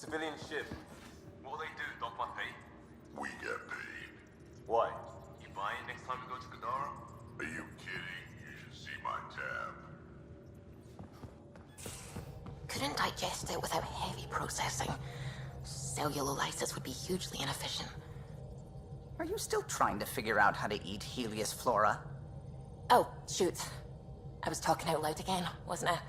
Civilian ship. What do they do? Don't want pay? We get paid. Why? You buying next time we go to Gadara? Are you kidding? You should see my tab. Couldn't digest it without heavy processing. Cellulolysis would be hugely inefficient. Are you still trying to figure out how to eat Helios flora? Oh, shoot. I was talking out loud again, wasn't I?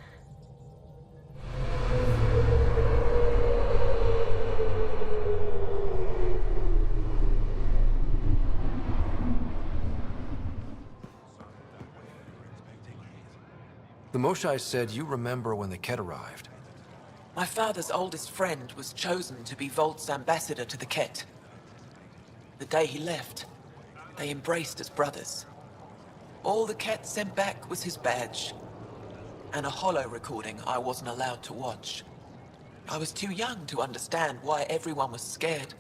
The Moshai said you remember when the Ket arrived. My father's oldest friend was chosen to be Volt's ambassador to the Ket. The day he left, they embraced as brothers. All the Ket sent back was his badge, and a holo recording I wasn't allowed to watch. I was too young to understand why everyone was scared,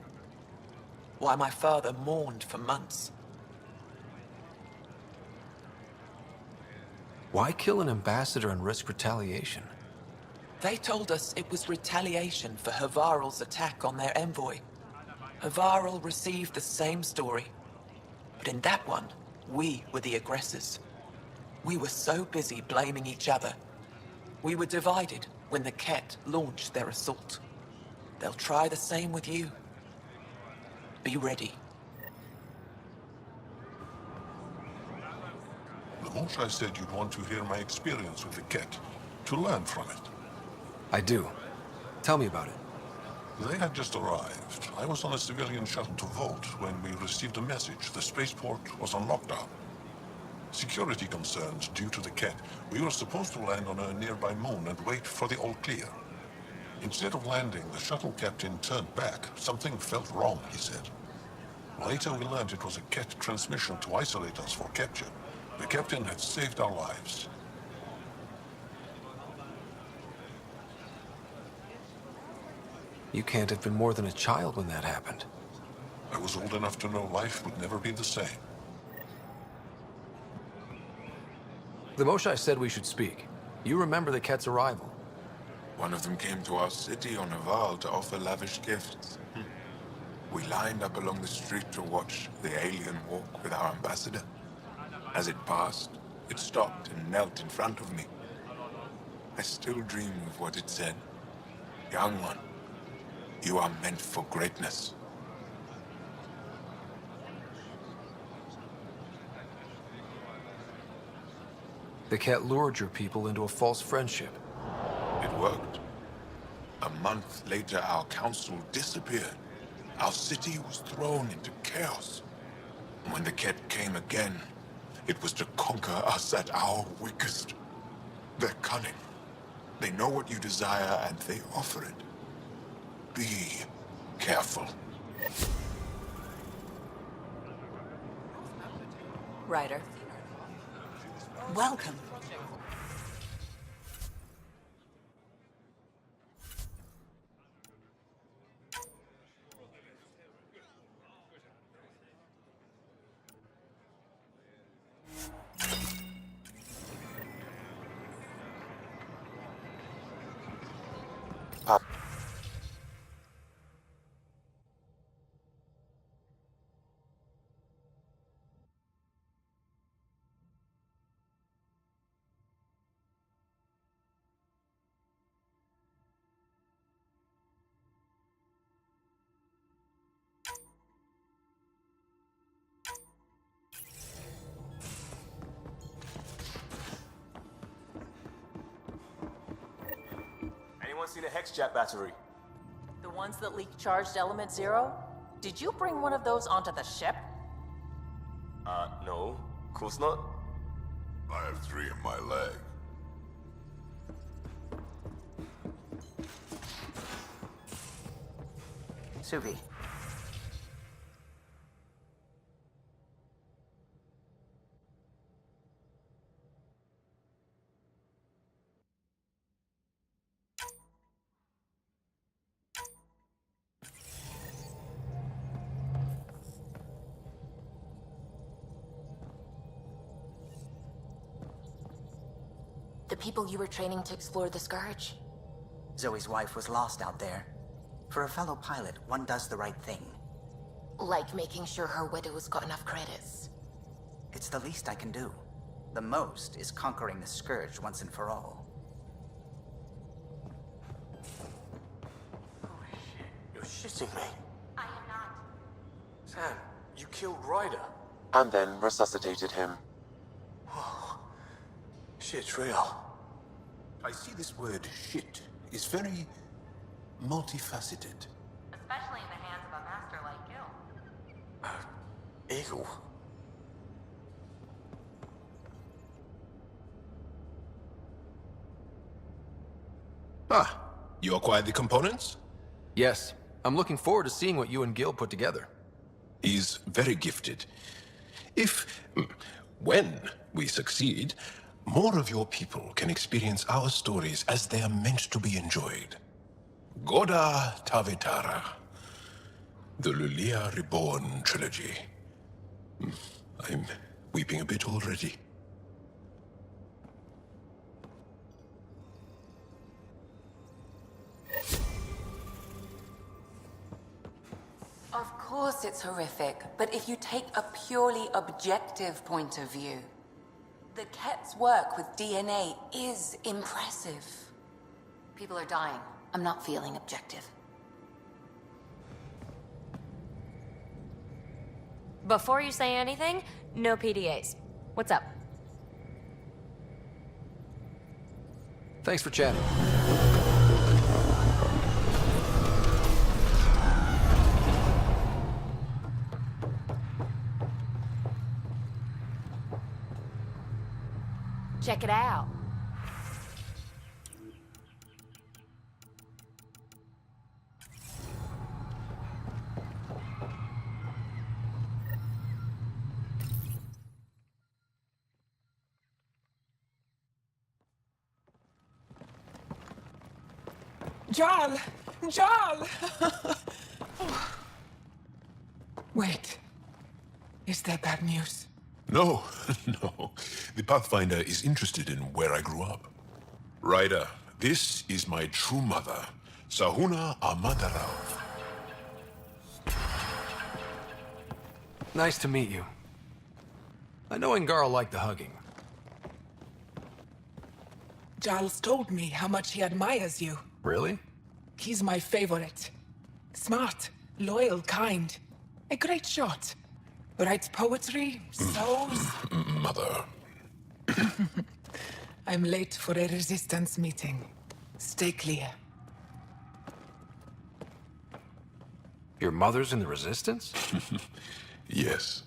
why my father mourned for months. Why kill an ambassador and risk retaliation? They told us it was retaliation for Havarl's attack on their envoy. Havarl received the same story, but in that one, we were the aggressors. We were so busy blaming each other. We were divided when the Ket launched their assault. They'll try the same with you. Be ready. The Moshai said you'd want to hear my experience with the Ket, to learn from it. I do. Tell me about it. They had just arrived. I was on a civilian shuttle to Volt when we received a message. The spaceport was on lockdown. Security concerns due to the Ket. We were supposed to land on a nearby moon and wait for the all clear. Instead of landing, the shuttle captain turned back. Something felt wrong, he said. Later we learned it was a Ket transmission to isolate us for capture. The captain had saved our lives. You can't have been more than a child when that happened. I was old enough to know life would never be the same. The Moshai said we should speak. You remember the Ket's arrival. One of them came to our city on a vow to offer lavish gifts. We lined up along the street to watch the alien walk with our ambassador. As it passed, it stopped and knelt in front of me. I still dream of what it said. Young one, you are meant for greatness. The Ket lured your people into a false friendship. It worked. A month later, our council disappeared. Our city was thrown into chaos. When the Ket came again, it was to conquer us at our weakest. They're cunning. They know what you desire and they offer it. Be careful. Ryder. Welcome. Anyone seen a Hexjack battery? The ones that leak charged element zero? Did you bring one of those onto the ship? No. Of course not. I have 3 in my leg. Suvi. The people you were training to explore the Scourge? Zoe's wife was lost out there. For a fellow pilot, one does the right thing. Like making sure her widow's got enough credits. It's the least I can do. The most is conquering the Scourge once and for all. Oh shit, you're shitting me. I am not. Sam, you killed Ryder. And then resuscitated him. Whoa. Shit's real. I see this word shit is very multifaceted. Especially in the hands of a master like Gil. Eagle. Ah, you acquired the components? Yes. I'm looking forward to seeing what you and Gil put together. He's very gifted. When we succeed, more of your people can experience our stories as they are meant to be enjoyed. Goda Tavetara. The Lulia Reborn trilogy. I'm weeping a bit already. Of course it's horrific, but if you take a purely objective point of view, the Ket's work with DNA is impressive. People are dying. I'm not feeling objective. Before you say anything, no PDAs. What's up? Thanks for chatting. Check it out. Jaal! Jaal! Wait. Is there bad news? No, no. The Pathfinder is interested in where I grew up. Ryder, this is my true mother, Sahuna Ama Darав. Nice to meet you. I know Angar'll like the hugging. Jaal's told me how much he admires you. Really? He's my favorite. Smart, loyal, kind. A great shot. Writes poetry, sews. Mother. I'm late for a resistance meeting. Stay clear. Your mother's in the Resistance? Yes.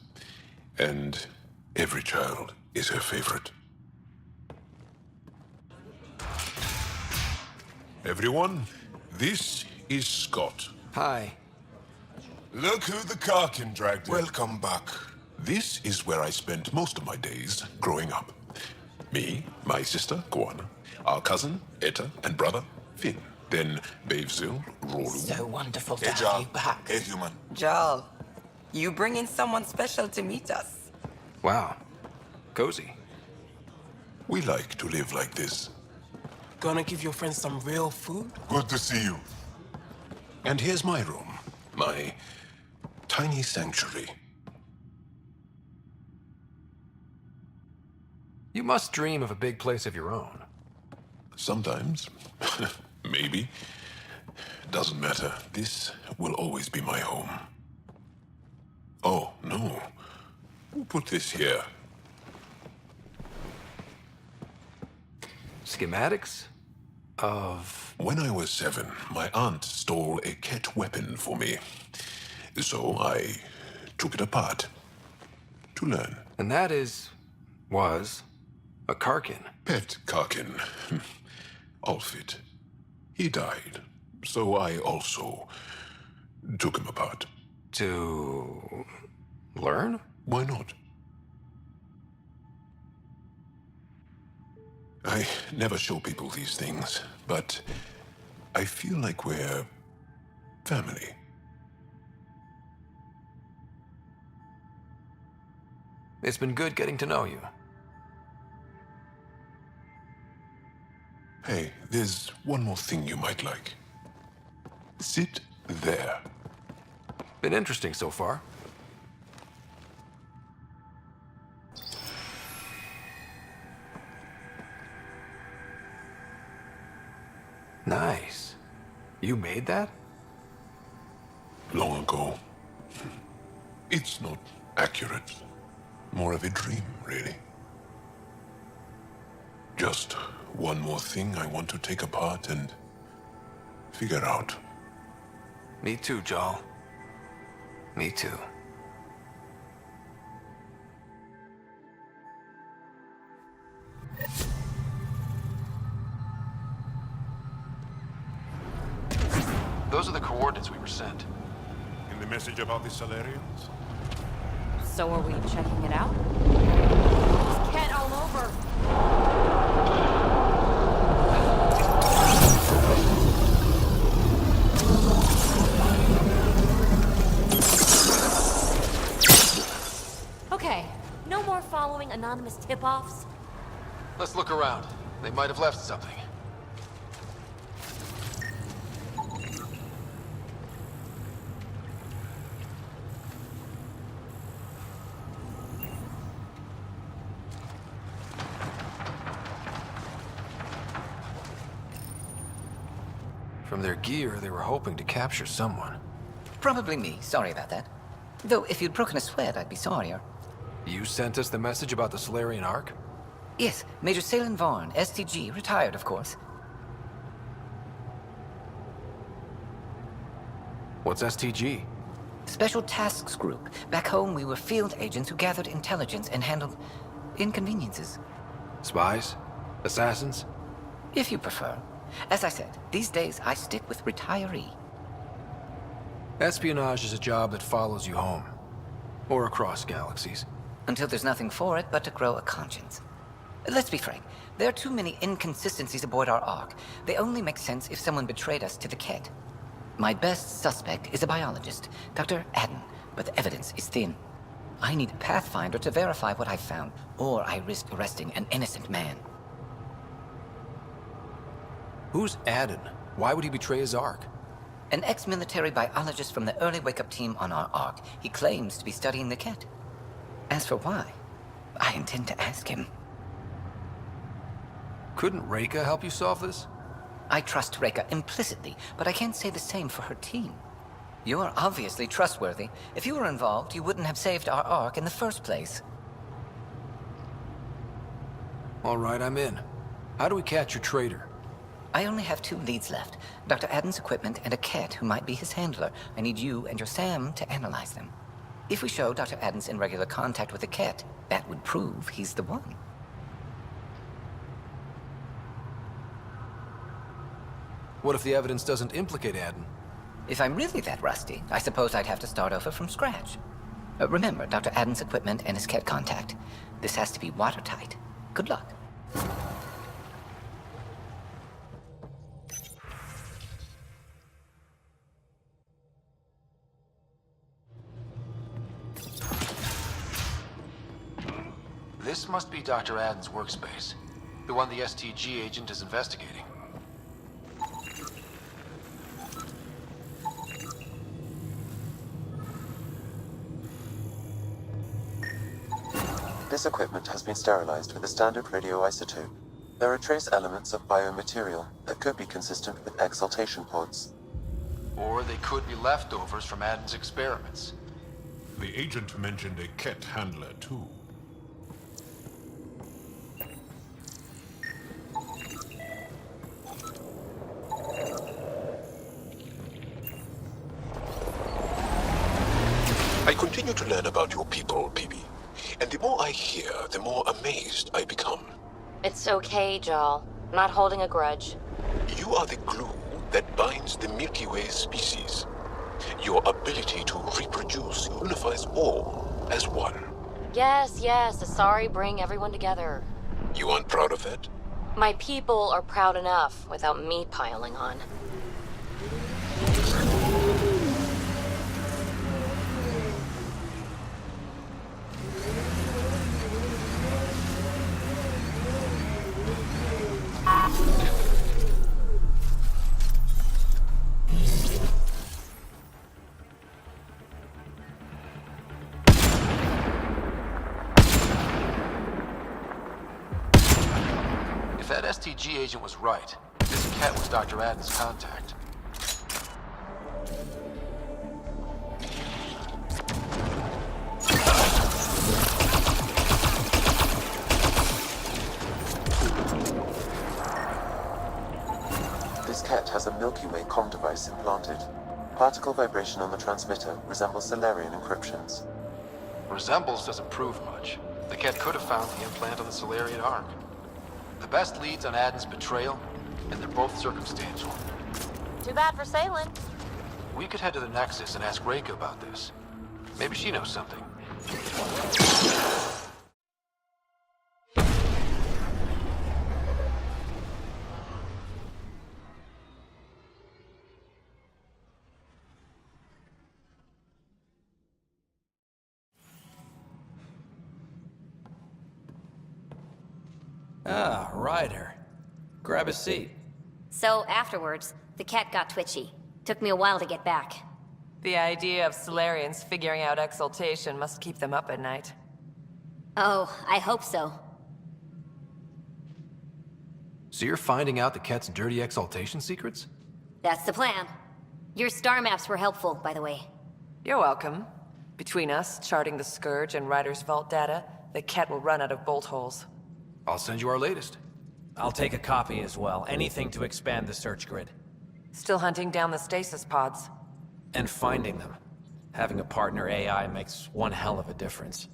And every child is her favorite. Everyone, this is Scott. Hi. Look who the Karkin dragged in. Welcome back. This is where I spent most of my days growing up. Me, my sister, Koana, our cousin, Etta, and brother, Finn. Then Bavzil, Rolu. So wonderful to Hey, have Jaal. you back. Hey, human. Jaal, you bring in someone special to meet us. Wow. Cozy. We like to live like this. Gonna give your friends some real food? Good to see you. And here's my room. My tiny sanctuary. You must dream of a big place of your own. Sometimes. Maybe. Doesn't matter. This will always be my home. Oh, no. Who put this here? Schematics? Of... When I was 7, my aunt stole a Ket weapon for me. So I took it apart. To learn. And that was a Karkin. Pet Karkin. Alfit. He died. So I also took him apart. To learn? Why not? I never show people these things, but I feel like we're family. It's been good getting to know you. Hey, there's one more thing you might like. Sit there. Been interesting so far. Nice. You made that? Long ago. It's not accurate. More of a dream, really. Just one more thing I want to take apart and figure out. Me too, Jaal. Me too. Those are the coordinates we were sent. In the message about the Salarians? So are we checking it out? There's cat all over. Okay, no more following anonymous tip-offs. Let's look around. They might have left something. From their gear, they were hoping to capture someone. Probably me. Sorry about that. Though, if you'd broken a sweat, I'd be sorrier. You sent us the message about the Solarian Ark? Yes, Major Salen Vaughn, STG, retired, of course. What's STG? Special Tasks Group. Back home, we were field agents who gathered intelligence and handled inconveniences. Spies? Assassins? If you prefer. As I said, these days I stick with retiree. Espionage is a job that follows you home. Or across galaxies. Until there's nothing for it but to grow a conscience. Let's be frank, there are too many inconsistencies aboard our Ark. They only make sense if someone betrayed us to the Ket. My best suspect is a biologist, Dr. Adden, but the evidence is thin. I need a Pathfinder to verify what I've found, or I risk arresting an innocent man. Who's Adden? Why would he betray his Ark? An ex-military biologist from the early wake-up team on our Ark. He claims to be studying the Ket. As for why, I intend to ask him. Couldn't Reika help you solve this? I trust Reika implicitly, but I can't say the same for her team. You're obviously trustworthy. If you were involved, you wouldn't have saved our Ark in the first place. All right, I'm in. How do we catch your traitor? I only have 2 leads left. Dr. Adden's equipment and a Ket who might be his handler. I need you and your Sam to analyze them. If we show Dr. Adden's in regular contact with the Ket, that would prove he's the one. What if the evidence doesn't implicate Adden? If I'm really that rusty, I suppose I'd have to start over from scratch. Remember, Dr. Adden's equipment and his Ket contact. This has to be watertight. Good luck. This must be Dr. Adden's workspace. The one the STG agent is investigating. This equipment has been sterilized with a standard radioisotope. There are trace elements of biomaterial that could be consistent with exaltation pods. Or they could be leftovers from Adden's experiments. The agent mentioned a Ket handler, too. I continue to learn about your people, PB. And the more I hear, the more amazed I become. It's okay, Jaal. I'm not holding a grudge. You are the glue that binds the Milky Way species. Your ability to reproduce unifies all as one. Yes, yes, Asari bring everyone together. You aren't proud of that? My people are proud enough without me piling on. STG agent was right. This cat was Dr. Adden's contact. This cat has a Milky Way comm device implanted. Particle vibration on the transmitter resembles Solarian encryptions. Resembles doesn't prove much. The cat could have found the implant on the Solarian Ark. The best leads on Adden's betrayal, and they're both circumstantial. Too bad for sailing. We could head to the Nexus and ask Reika about this. Maybe she knows something. Ah, Ryder. Grab a seat. So afterwards, the cat got twitchy. Took me a while to get back. The idea of Solarians figuring out exaltation must keep them up at night. Oh, I hope so. So you're finding out the cat's dirty exaltation secrets? That's the plan. Your star maps were helpful, by the way. You're welcome. Between us, charting the Scourge and Ryder's vault data, the cat will run out of bolt holes. I'll send you our latest. I'll take a copy as well. Anything to expand the search grid. Still hunting down the stasis pods. And finding them. Having a partner AI makes one hell of a difference.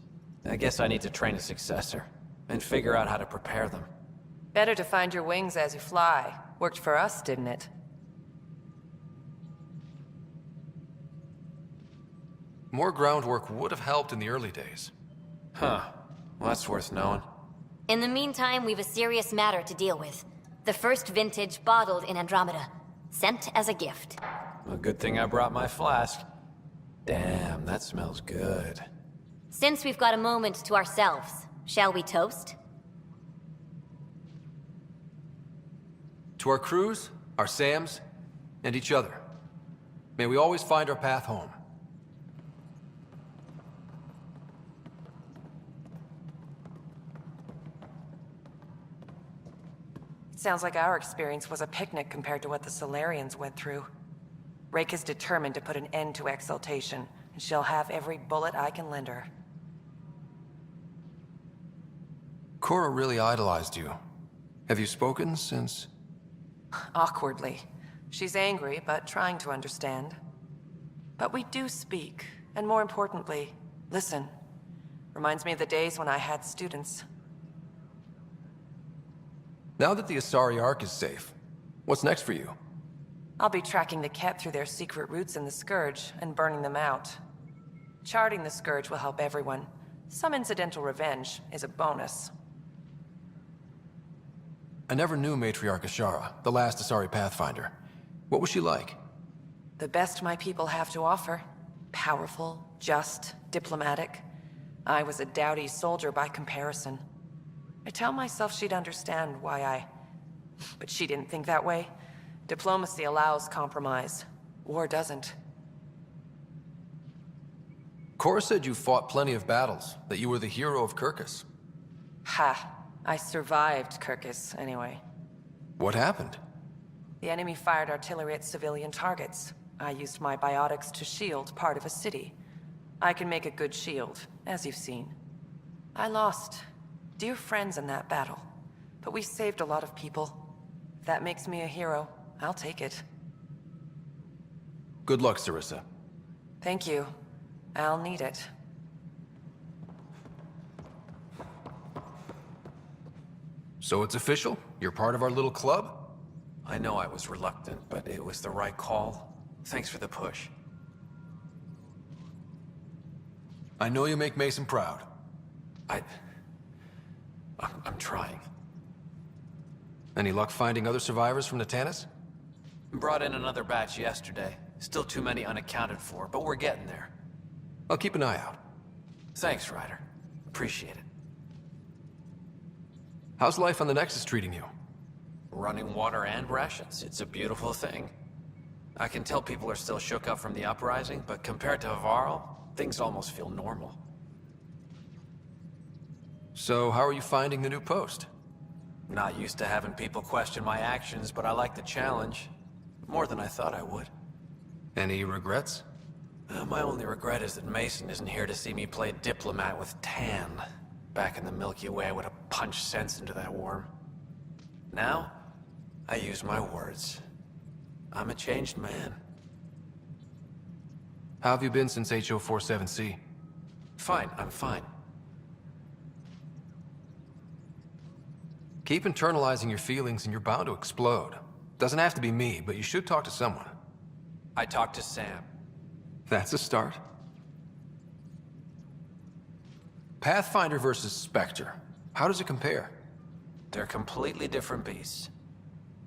I guess I need to train a successor. And figure out how to prepare them. Better to find your wings as you fly. Worked for us, didn't it? More groundwork would have helped in the early days. Huh. Well, that's worth knowing. In the meantime, we've a serious matter to deal with. The first vintage bottled in Andromeda. Sent as a gift. A good thing I brought my flask. Damn, that smells good. Since we've got a moment to ourselves, shall we toast? To our crews, our Sams, and each other. May we always find our path home. Sounds like our experience was a picnic compared to what the Solarians went through. Rake is determined to put an end to exaltation, and she'll have every bullet I can lend her. Cora really idolized you. Have you spoken since? Awkwardly. She's angry, but trying to understand. But we do speak, and more importantly, listen. Reminds me of the days when I had students. Now that the Asari Ark is safe, what's next for you? I'll be tracking the Ket through their secret routes in the Scourge and burning them out. Charting the Scourge will help everyone. Some incidental revenge is a bonus. I never knew Matriarch Ashara, the last Asari Pathfinder. What was she like? The best my people have to offer. Powerful, just, diplomatic. I was a dowdy soldier by comparison. I tell myself she'd understand why But she didn't think that way. Diplomacy allows compromise. War doesn't. Cora said you fought plenty of battles, that you were the hero of Kirkus. Ha. I survived Kirkus, anyway. What happened? The enemy fired artillery at civilian targets. I used my biotics to shield part of a city. I can make a good shield, as you've seen. I lost dear friends in that battle, but we saved a lot of people. If that makes me a hero, I'll take it. Good luck, Sarissa. Thank you. I'll need it. So it's official? You're part of our little club? I know I was reluctant, but it was the right call. Thanks for the push. I know you make Mason proud. I'm trying. Any luck finding other survivors from Natanis? Brought in another batch yesterday. Still too many unaccounted for, but we're getting there. I'll keep an eye out. Thanks, Ryder. Appreciate it. How's life on the Nexus treating you? Running water and rations. It's a beautiful thing. I can tell people are still shook up from the uprising, but compared to Varl, things almost feel normal. So, how are you finding the new post? Not used to having people question my actions, but I like the challenge. More than I thought I would. Any regrets? My only regret is that Mason isn't here to see me play diplomat with Tan. Back in the Milky Way, I would have punched sense into that worm. Now, I use my words. I'm a changed man. How have you been since HO47C? Fine, I'm fine. Keep internalizing your feelings and you're bound to explode. Doesn't have to be me, but you should talk to someone. I talked to Sam. That's a start. Pathfinder versus Spectre. How does it compare? They're completely different beasts.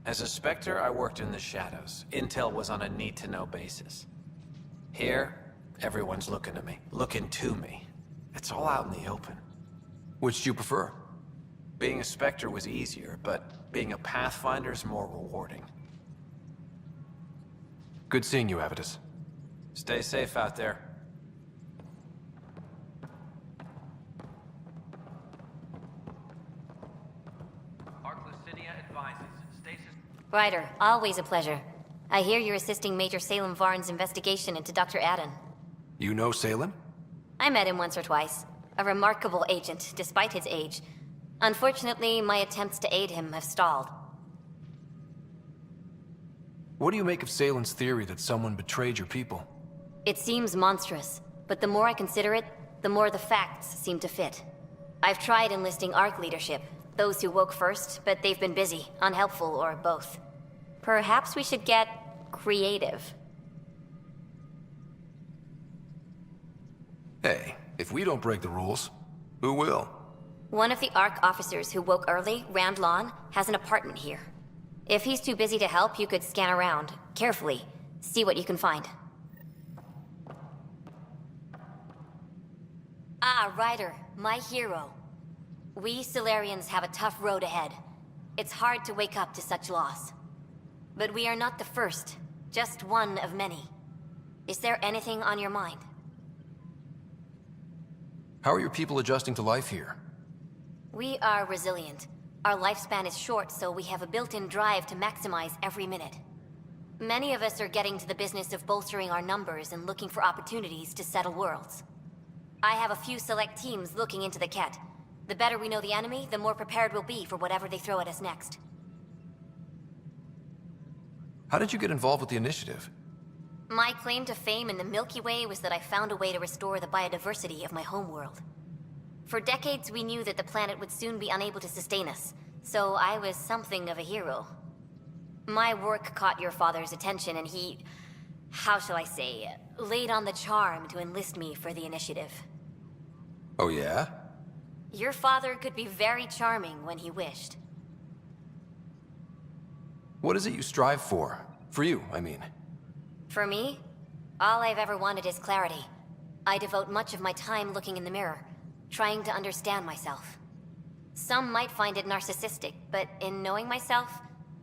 As a Spectre, I worked in the shadows. Intel was on a need-to-know basis. Here, everyone's looking at me, looking to me. It's all out in the open. Which do you prefer? Being a Spectre was easier, but being a Pathfinder is more rewarding. Good seeing you, Avitus. Stay safe out there. Ryder, always a pleasure. I hear you're assisting Major Salem Varn's investigation into Dr. Adden. You know Salem? I met him once or twice. A remarkable agent, despite his age. Unfortunately, my attempts to aid him have stalled. What do you make of Salem's theory that someone betrayed your people? It seems monstrous, but the more I consider it, the more the facts seem to fit. I've tried enlisting ARC leadership, those who woke first, but they've been busy, unhelpful, or both. Perhaps we should get creative. Hey, if we don't break the rules, who will? One of the ARC officers who woke early, Rand Lawn, has an apartment here. If he's too busy to help, you could scan around, carefully, see what you can find. Ah, Ryder, my hero. We Solarians have a tough road ahead. It's hard to wake up to such loss. But we are not the first, just one of many. Is there anything on your mind? How are your people adjusting to life here? We are resilient. Our lifespan is short, so we have a built-in drive to maximize every minute. Many of us are getting to the business of bolstering our numbers and looking for opportunities to settle worlds. I have a few select teams looking into the Ket. The better we know the enemy, the more prepared we'll be for whatever they throw at us next. How did you get involved with the initiative? My claim to fame in the Milky Way was that I found a way to restore the biodiversity of my homeworld. For decades, we knew that the planet would soon be unable to sustain us, so I was something of a hero. My work caught your father's attention and he, how shall I say, laid on the charm to enlist me for the initiative. Oh yeah? Your father could be very charming when he wished. What is it you strive for? For you, I mean. For me, all I've ever wanted is clarity. I devote much of my time looking in the mirror, trying to understand myself. Some might find it narcissistic, but in knowing myself,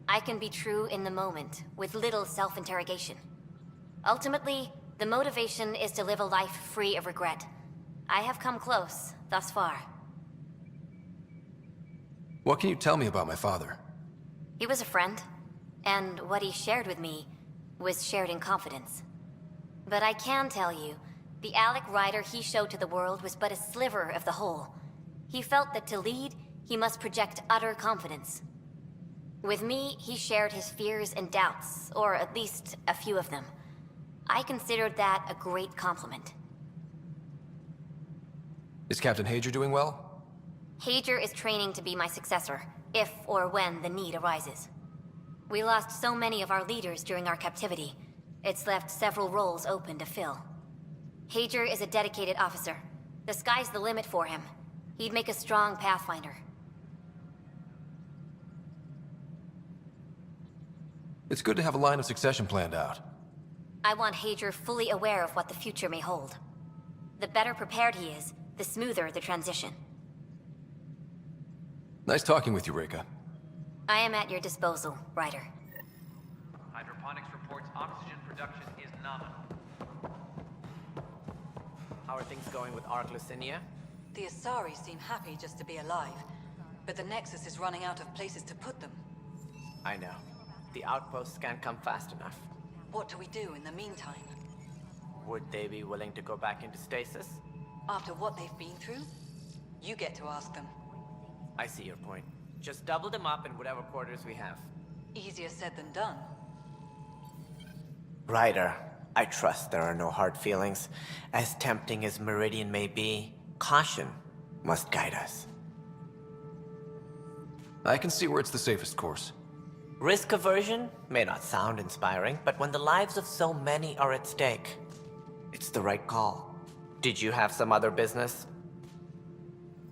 I can be true in the moment, with little self-interrogation. Ultimately, the motivation is to live a life free of regret. I have come close, thus far. What can you tell me about my father? He was a friend, and what he shared with me was shared in confidence. But I can tell you, the Alec Ryder he showed to the world was but a sliver of the whole. He felt that to lead, he must project utter confidence. With me, he shared his fears and doubts, or at least a few of them. I considered that a great compliment. Is Captain Hager doing well? Hager is training to be my successor, if or when the need arises. We lost so many of our leaders during our captivity. It's left several roles open to fill. Hager is a dedicated officer. The sky's the limit for him. He'd make a strong Pathfinder. It's good to have a line of succession planned out. I want Hager fully aware of what the future may hold. The better prepared he is, the smoother the transition. Nice talking with you, Reka. I am at your disposal, Ryder. Hydroponics reports oxygen production is nominal. How are things going with Ark Lucinia? The Asari seem happy just to be alive. but the Nexus is running out of places to put them. I know. The outposts can't come fast enough. What do we do in the meantime? Would they be willing to go back into stasis? After what they've been through? You get to ask them. I see your point. Just double them up in whatever quarters we have. Easier said than done. Ryder, I trust there are no hard feelings. As tempting as Meridian may be, caution must guide us. I can see where it's the safest course. Risk aversion may not sound inspiring, but when the lives of so many are at stake, it's the right call. Did you have some other business?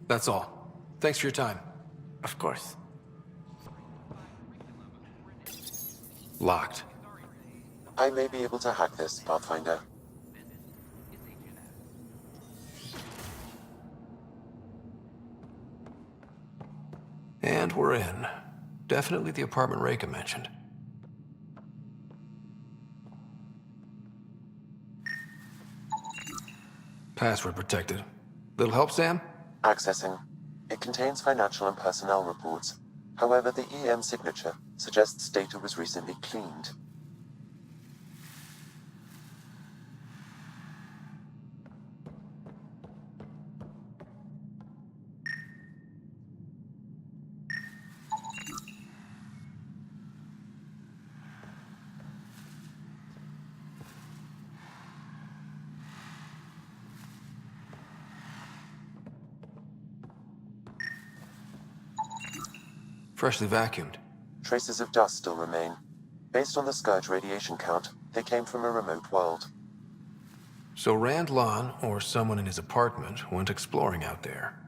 That's all. Thanks for your time. Of course. Locked. I may be able to hack this, Pathfinder. And we're in. Definitely the apartment Reika mentioned. Password protected. Little help, Sam? Accessing. It contains financial and personnel reports. However, the EM signature suggests data was recently cleaned. Freshly vacuumed. Traces of dust still remain. Based on the Scourge radiation count, they came from a remote world. So Rand Lon, or someone in his apartment, went exploring out there.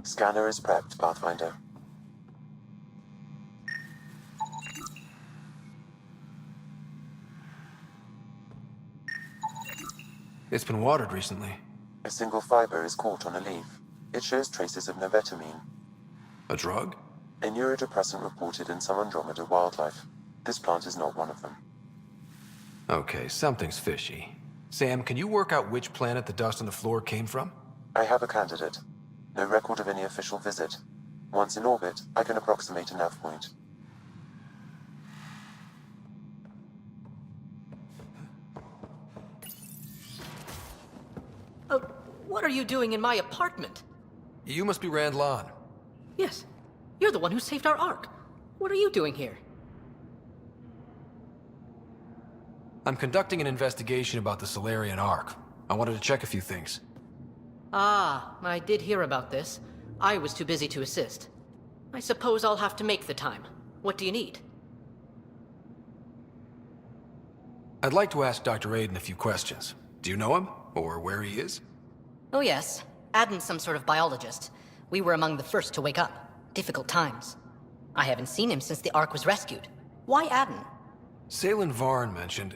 Scanner is prepped, Pathfinder. It's been watered recently. A single fiber is caught on a leaf. It shows traces of novetamine. A drug? A neurodepressant reported in some Andromeda wildlife. This plant is not one of them. Okay, something's fishy. Sam, can you work out which planet the dust on the floor came from? I have a candidate. No record of any official visit. Once in orbit, I can approximate a nav point. What are you doing in my apartment? You must be Rand Lon. Yes. You're the one who saved our Ark. What are you doing here? I'm conducting an investigation about the Solarian Ark. I wanted to check a few things. Ah, I did hear about this. I was too busy to assist. I suppose I'll have to make the time. What do you need? I'd like to ask Dr. Aiden a few questions. Do you know him? Or where he is? Oh yes. Aden's some sort of biologist. We were among the first to wake up. Difficult times. I haven't seen him since the Ark was rescued. Why Aden? Salen Varn mentioned...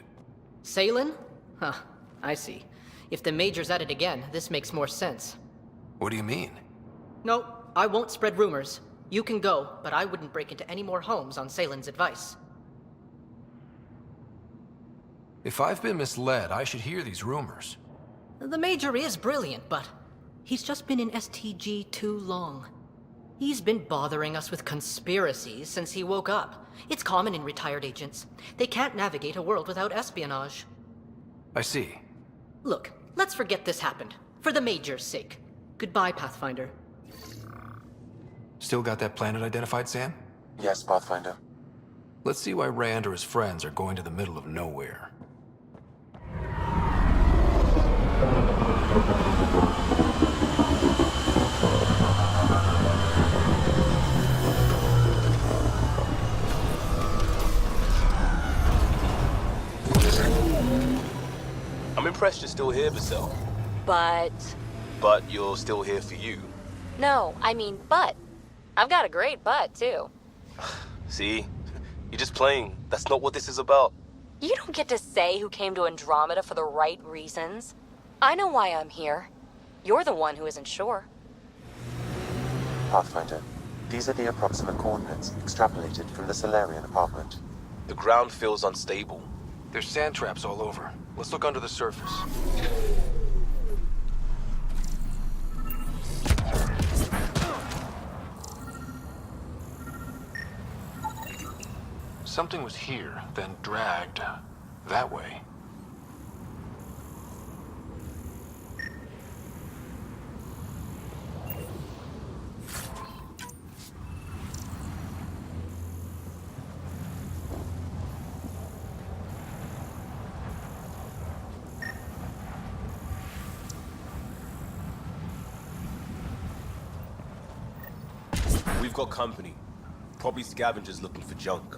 Salen? Huh, I see. If the Major's at it again, this makes more sense. What do you mean? No, I won't spread rumors. You can go, but I wouldn't break into any more homes on Salen's advice. If I've been misled, I should hear these rumors. The Major is brilliant, but he's just been in STG too long. He's been bothering us with conspiracies since he woke up. It's common in retired agents. They can't navigate a world without espionage. I see. Look, let's forget this happened. For the Major's sake. Goodbye, Pathfinder. Still got that planet identified, Sam? Yes, Pathfinder. Let's see why Rand or his friends are going to the middle of nowhere. I'm impressed you're still here, Vassell. But... But you're still here for you. No, I mean butt. I've got a great butt, too. See? You're just playing. That's not what this is about. You don't get to say who came to Andromeda for the right reasons. I know why I'm here. You're the one who isn't sure. Pathfinder, these are the approximate coordinates extrapolated from the Solarian apartment. The ground feels unstable. There's sand traps all over. Let's look under the surface. Something was here, then dragged that way. We've got company. Probably scavengers looking for junk.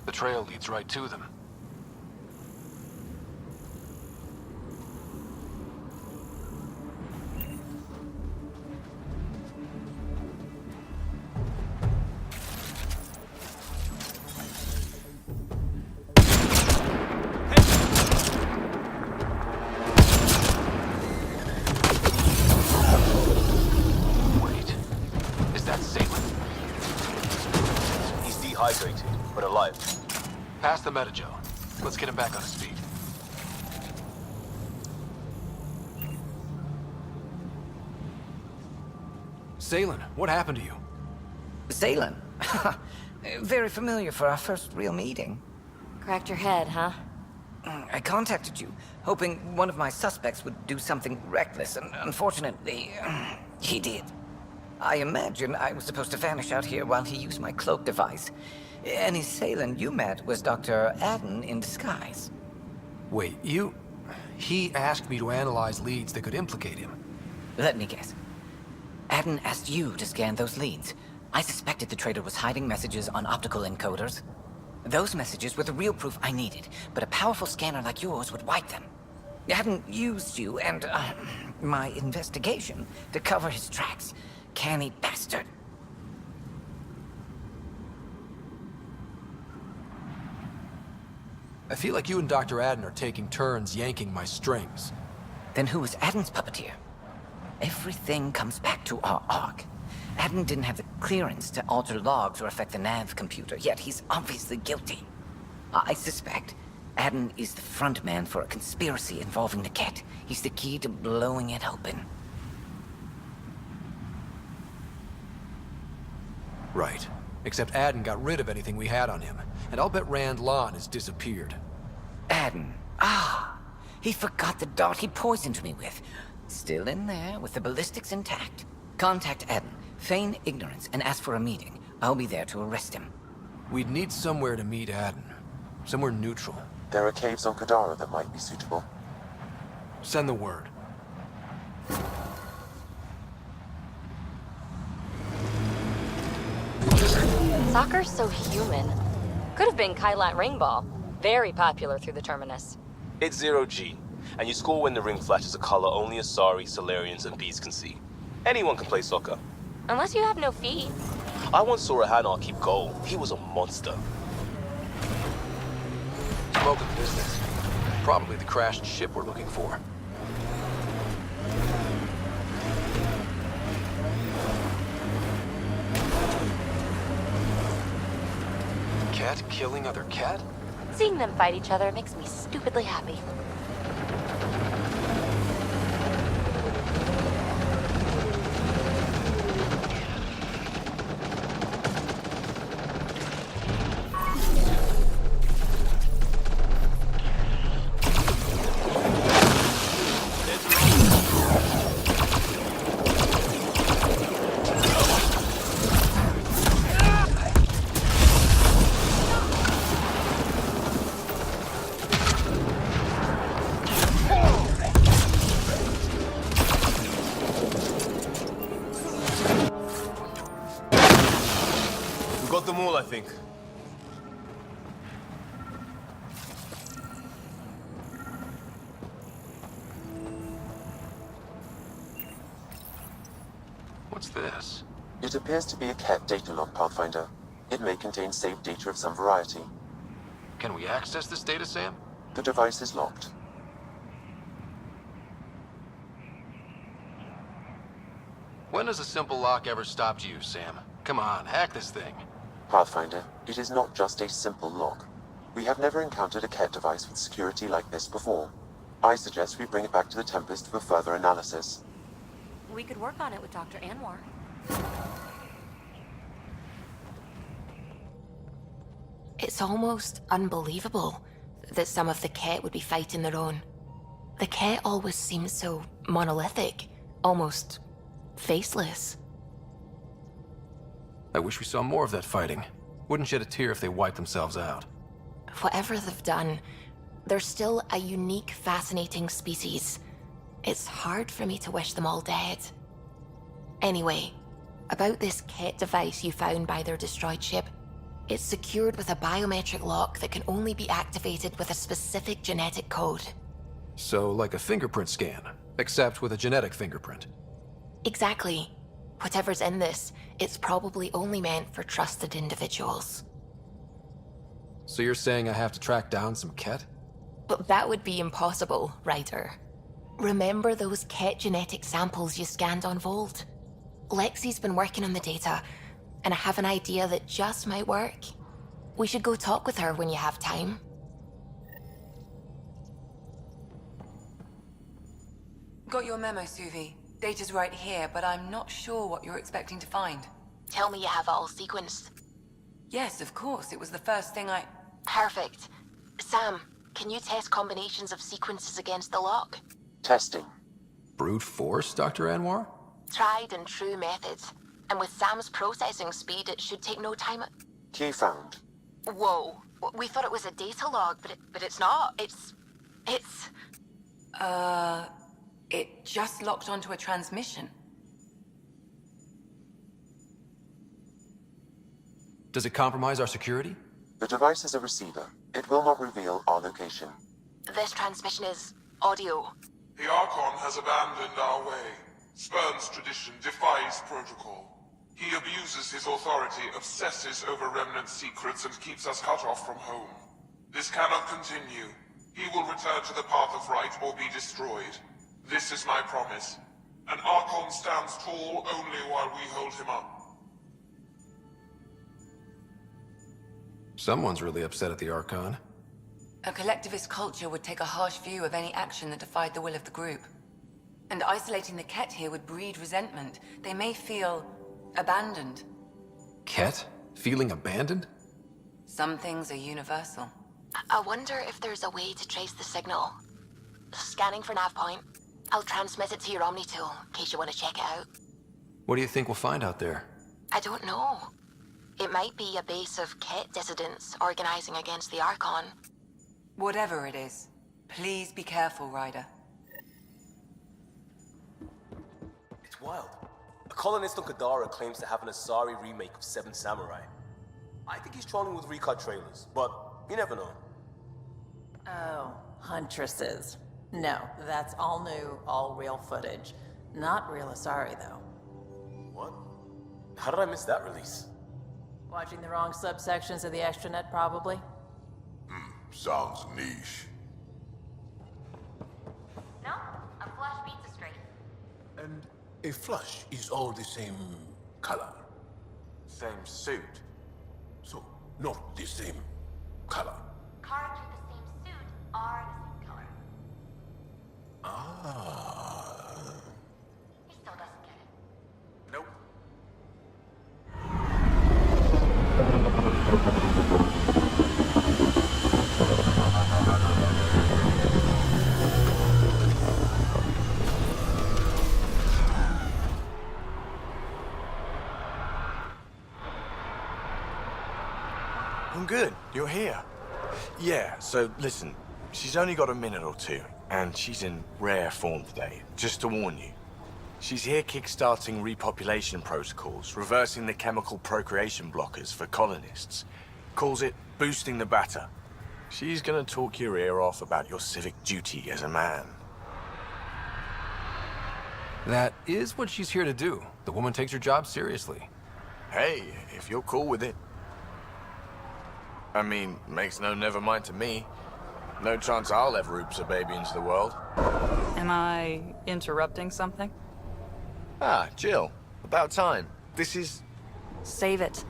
The trail leads right to them. Wait, is that Salem? He's dehydrated, but alive. Pass the metagel. Let's get him back on his feet. Salen, what happened to you? Salen? Very familiar for our first real meeting. Cracked your head, huh? I contacted you, hoping one of my suspects would do something reckless, and unfortunately, he did. I imagine I was supposed to vanish out here while he used my cloak device. Any Salen you met was Dr. Adden in disguise. Wait, you... He asked me to analyze leads that could implicate him. Let me guess. Adden asked you to scan those leads. I suspected the traitor was hiding messages on optical encoders. Those messages were the real proof I needed, but a powerful scanner like yours would wipe them. Adden used you and, my investigation to cover his tracks. Canny bastard. I feel like you and Dr. Adden are taking turns yanking my strings. Then who was Adden's puppeteer? Everything comes back to our arc. Adden didn't have the clearance to alter logs or affect the nav computer, yet he's obviously guilty. I suspect Adden is the front man for a conspiracy involving the Ket. He's the key to blowing it open. Right. Except Adden got rid of anything we had on him, and I'll bet Rand Lon has disappeared. Adden. Ah, he forgot the dart he poisoned me with. Still in there, with the ballistics intact. Contact Adden, feign ignorance, and ask for a meeting. I'll be there to arrest him. We'd need somewhere to meet Adden. Somewhere neutral. There are caves on Kadara that might be suitable. Send the word. Soccer's so human. Could have been Kylat Ringball. Very popular through the Terminus. It's 0G, and you score when the ring flashes a color only Asari, Solarians, and Bees can see. Anyone can play soccer. Unless you have no feet. I once saw a Hanar keep goal. He was a monster. Smoking business. Probably the crashed ship we're looking for. Cat killing other cat? Seeing them fight each other makes me stupidly happy. What's this? It appears to be a cat data log, Pathfinder. It may contain saved data of some variety. Can we access this data, Sam? The device is locked. When has a simple lock ever stopped you, Sam? Come on, hack this thing. Pathfinder, it is not just a simple lock. We have never encountered a cat device with security like this before. I suggest we bring it back to the Tempest for further analysis. We could work on it with Dr. Anwar. It's almost unbelievable that some of the Ket would be fighting their own. The Ket always seems so monolithic, almost faceless. I wish we saw more of that fighting. Wouldn't shed a tear if they wiped themselves out. Whatever they've done, they're still a unique, fascinating species. It's hard for me to wish them all dead. Anyway, about this Ket device you found by their destroyed ship, it's secured with a biometric lock that can only be activated with a specific genetic code. So, like a fingerprint scan, except with a genetic fingerprint. Exactly. Whatever's in this, it's probably only meant for trusted individuals. So you're saying I have to track down some Ket? But that would be impossible, Ryder. Remember those Ket genetic samples you scanned on Volt? Lexi's been working on the data, and I have an idea that just might work. We should go talk with her when you have time. Got your memo, Suvi. Data's right here, but I'm not sure what you're expecting to find. Tell me you have it all sequenced. Yes, of course. It was the first thing I... Perfect. Sam, can you test combinations of sequences against the lock? Testing. Brute force, Dr. Anwar? Tried and true methods. And with Sam's processing speed, it should take no time. Key found. Whoa. We thought it was a data log, but it's not. It's... It just locked onto a transmission. Does it compromise our security? The device is a receiver. It will not reveal our location. This transmission is audio. The Archon has abandoned our way, spurns tradition, defies protocol. He abuses his authority, obsesses over remnant secrets, and keeps us cut off from home. This cannot continue. He will return to the path of right or be destroyed. This is my promise. An Archon stands tall only while we hold him up. Someone's really upset at the Archon. A collectivist culture would take a harsh view of any action that defied the will of the group. And isolating the Ket here would breed resentment. They may feel abandoned. Ket? Feeling abandoned? Some things are universal. I wonder if there's a way to trace the signal. Scanning for nav point. I'll transmit it to your Omni tool, in case you want to check it out. What do you think we'll find out there? I don't know. It might be a base of Ket dissidents organizing against the Archon. Whatever it is, please be careful, Ryder. It's wild. A colonist on Kadara claims to have an Asari remake of Seven Samurai. I think he's trolling with recut trailers, but you never know. Oh, Huntresses. No, that's all new, all real footage. Not real Asari, though. What? How did I miss that release? Watching the wrong subsections of the extranet, probably? Sounds niche. No, a flush beats a straight. And a flush is all the same color. Same suit. So, not the same color. Cards with the same suit are the same color. Ah. He still doesn't get it. Nope. I'm good. You're here. Yeah, so listen, she's only got a minute or two, and she's in rare form today, just to warn you. She's here kickstarting repopulation protocols, reversing the chemical procreation blockers for colonists. Calls it boosting the batter. She's gonna talk your ear off about your civic duty as a man. That is what she's here to do. The woman takes her job seriously. Hey, if you're cool with it. I mean, makes no never mind to me. No chance I'll ever oops a baby into the world. Am I interrupting something? Ah, Jill. About time. This is... Save it.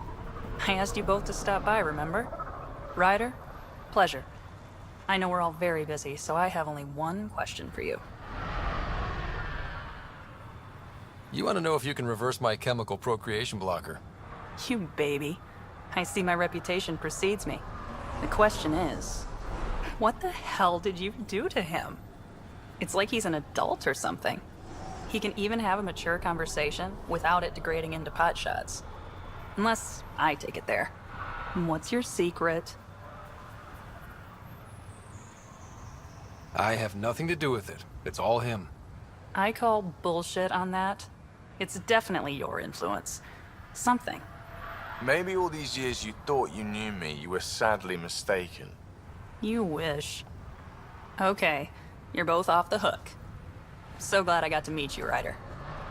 I asked you both to stop by, remember? Ryder, pleasure. I know we're all very busy, so I have only one question for you. You want to know if you can reverse my chemical procreation blocker? You baby. I see my reputation precedes me. The question is, what the hell did you do to him? It's like he's an adult or something. He can even have a mature conversation without it degrading into pot shots. Unless I take it there. What's your secret? I have nothing to do with it. It's all him. I call bullshit on that. It's definitely your influence. Something. Maybe all these years you thought you knew me, you were sadly mistaken. You wish. Okay, you're both off the hook. So glad I got to meet you, Ryder.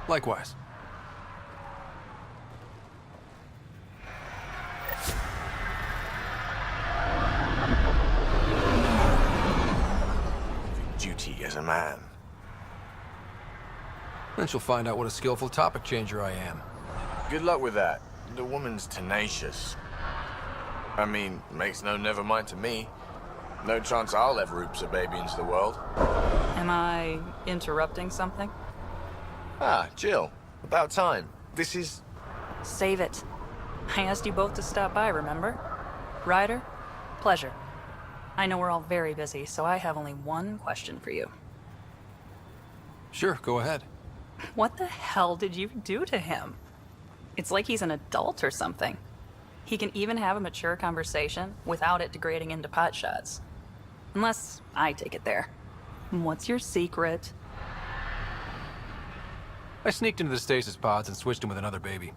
Likewise. Duty as a man. Then she'll find out what a skillful topic changer I am. Good luck with that. The woman's tenacious. I mean, makes no never mind to me. No chance I'll ever oops a baby into the world. Am I interrupting something? Ah, Jill. About time. This is... Save it. I asked you both to stop by, remember? Ryder, pleasure. I know we're all very busy, so I have only one question for you. Sure, go ahead. What the hell did you do to him? It's like he's an adult or something. He can even have a mature conversation without it degrading into pot shots. Unless I take it there. What's your secret? I sneaked into the stasis pods and switched him with another baby.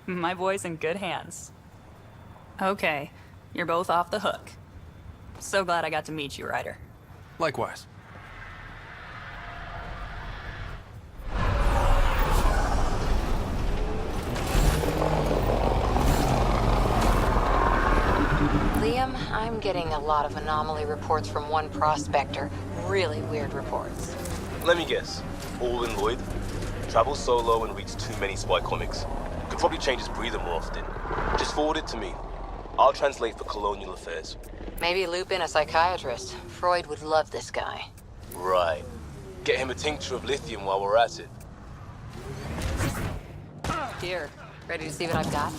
My boy's in good hands. Okay, you're both off the hook. So glad I got to meet you, Ryder. Likewise. Liam, I'm getting a lot of anomaly reports from one prospector. Really weird reports. Let me guess. All in Lloyd? Travels solo and reads too many spy comics. Could probably change his breather more often. Just forward it to me. I'll translate for colonial affairs. Maybe loop in a psychiatrist. Freud would love this guy. Right. Get him a tincture of lithium while we're at it. Here, ready to see what I've got?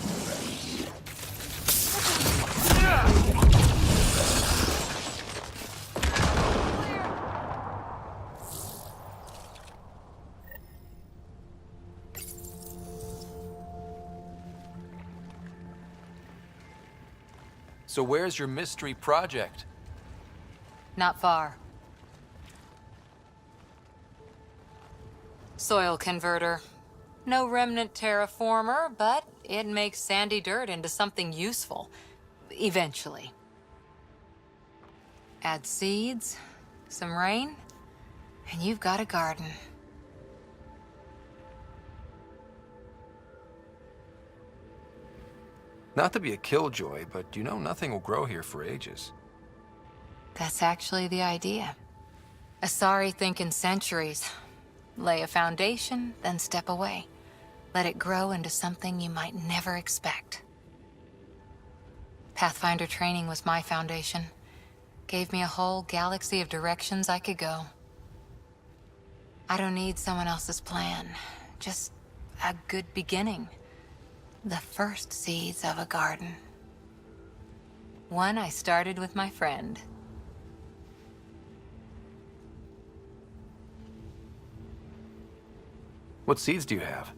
So where's your mystery project? Not far. Soil converter. No remnant terraformer, but it makes sandy dirt into something useful. Eventually. Add seeds, some rain, and you've got a garden. Not to be a killjoy, but you know nothing will grow here for ages. That's actually the idea. Asari think in centuries. Lay a foundation, then step away. Let it grow into something you might never expect. Pathfinder training was my foundation. Gave me a whole galaxy of directions I could go. I don't need someone else's plan. Just a good beginning. The first seeds of a garden. One I started with my friend. What seeds do you have?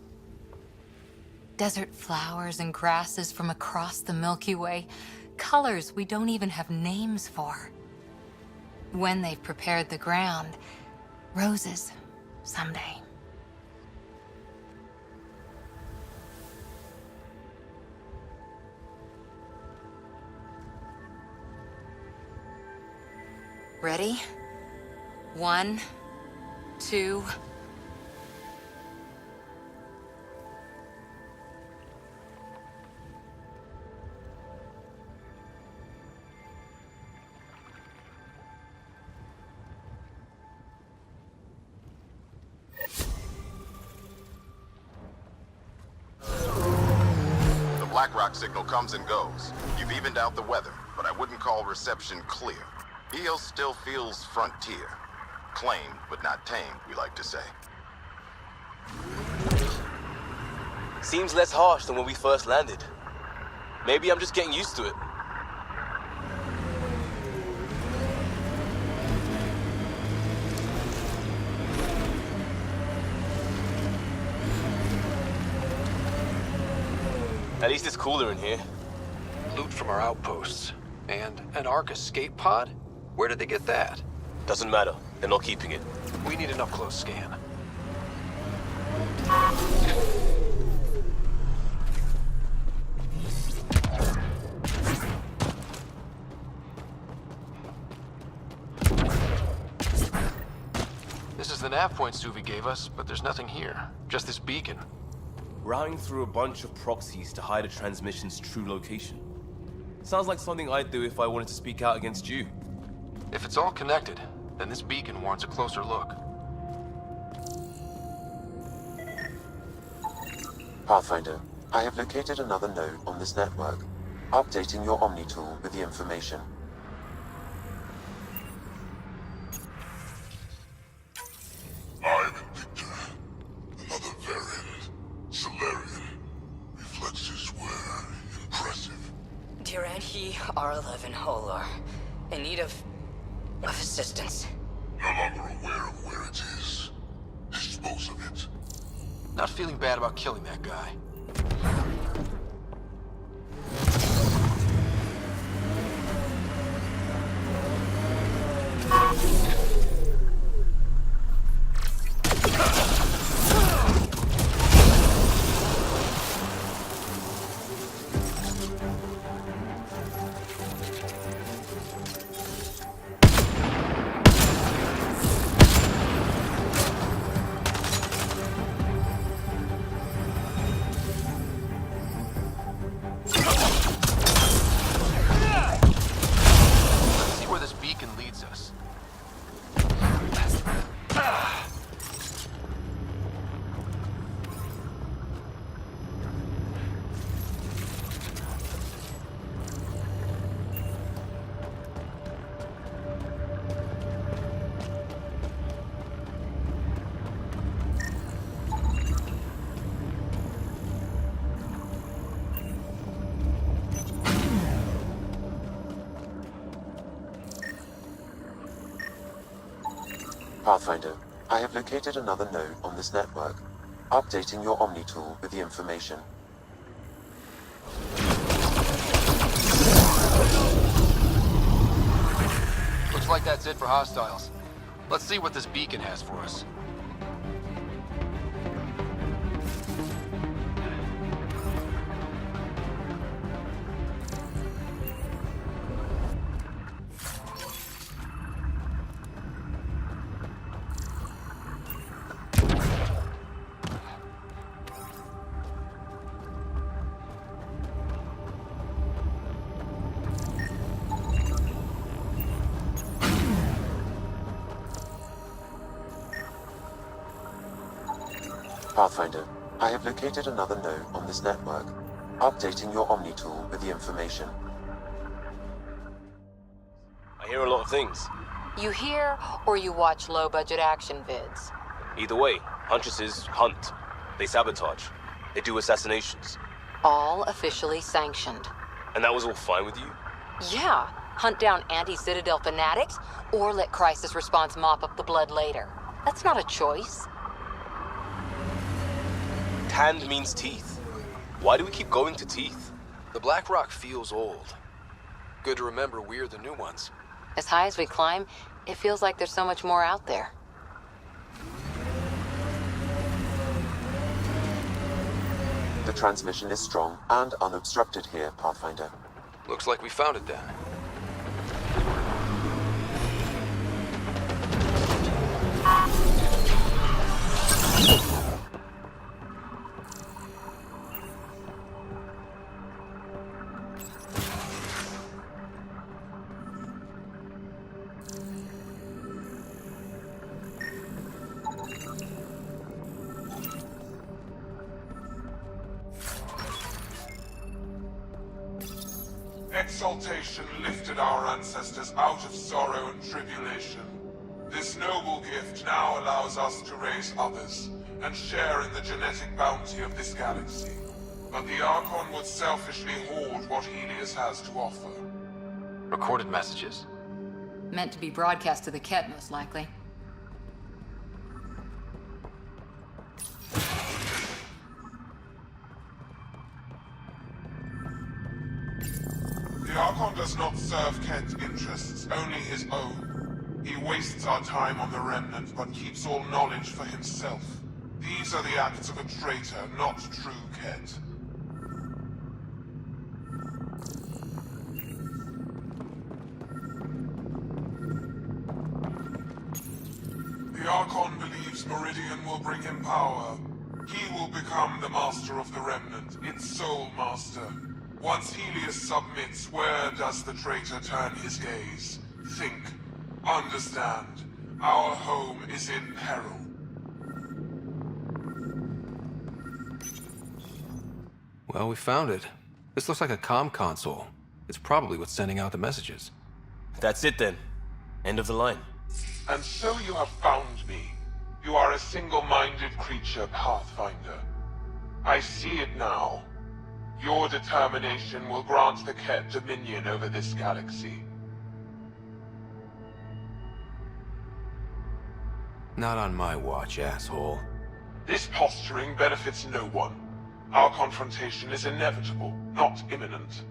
Desert flowers and grasses from across the Milky Way. Colors we don't even have names for. When they've prepared the ground, roses someday. Ready? 1, 2. The Black Rock signal comes and goes. You've evened out the weather, but I wouldn't call reception clear. EOS still feels frontier. Claimed, but not tamed, we like to say. Seems less harsh than when we first landed. Maybe I'm just getting used to it. At least it's cooler in here. Loot from our outposts. And an Ark escape pod? Where did they get that? Doesn't matter. They're not keeping it. We need an up-close scan. This is the nav point Suvi gave us, but there's nothing here. Just this beacon. Routing through a bunch of proxies to hide a transmission's true location. Sounds like something I'd do if I wanted to speak out against you. If it's all connected, then this beacon warrants a closer look. Pathfinder, I have located another node on this network. Updating your Omni tool with the information. I'm Victor. Another variant. Solarian. Reflexes were impressive. Dear He R11 Holar, in need of assistance. No longer aware of where it is. Dispose of it. Not feeling bad about killing that guy. Pathfinder, I have located another node on this network. Updating your Omni tool with the information. Looks like that's it for hostiles. Let's see what this beacon has for us. Pathfinder, I have located another node on this network. Updating your Omni tool with the information. I hear a lot of things. You hear or you watch low-budget action vids? Either way, Huntresses hunt. They sabotage. They do assassinations. All officially sanctioned. And that was all fine with you? Yeah. Hunt down anti-Citadel fanatics, or let crisis response mop up the blood later. That's not a choice. Tanned means teeth. Why do we keep going to teeth? The Black Rock feels old. Good to remember we're the new ones. As high as we climb, it feels like there's so much more out there. The transmission is strong and unobstructed here, Pathfinder. Looks like we found it then. Exaltation lifted our ancestors out of sorrow and tribulation. This noble gift now allows us to raise others and share in the genetic bounty of this galaxy. But the Archon would selfishly hoard what Helios has to offer. Recorded messages? Meant to be broadcast to the Ket, most likely. The Archon does not serve Ket's interests, only his own. He wastes our time on the Remnant, but keeps all knowledge for himself. These are the acts of a traitor, not true Ket. The Archon believes Meridian will bring him power. He will become the master of the Remnant, its sole master. Once Helios submits, where does the traitor turn his gaze? Think. Understand. Our home is in peril. Well, we found it. This looks like a comm console. It's probably what's sending out the messages. That's it then. End of the line. And so you have found me. You are a single-minded creature, Pathfinder. I see it now. Your determination will grant the Ket dominion over this galaxy. Not on my watch, asshole. This posturing benefits no one. Our confrontation is inevitable, not imminent.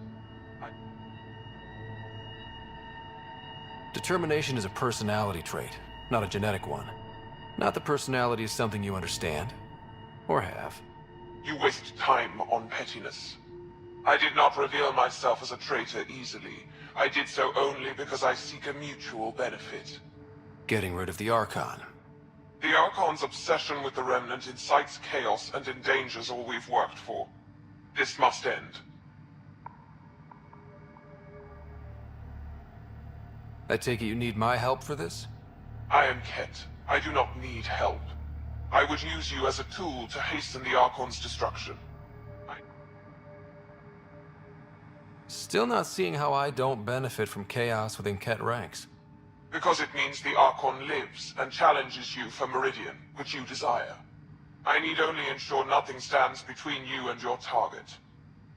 Determination is a personality trait, not a genetic one. Not that personality is something you understand. Or have. You waste time on pettiness. I did not reveal myself as a traitor easily. I did so only because I seek a mutual benefit. Getting rid of the Archon. The Archon's obsession with the Remnant incites chaos and endangers all we've worked for. This must end. I take it you need my help for this? I am Ket. I do not need help. I would use you as a tool to hasten the Archon's destruction. Still not seeing how I don't benefit from chaos within Ket ranks. Because it means the Archon lives and challenges you for Meridian, which you desire. I need only ensure nothing stands between you and your target.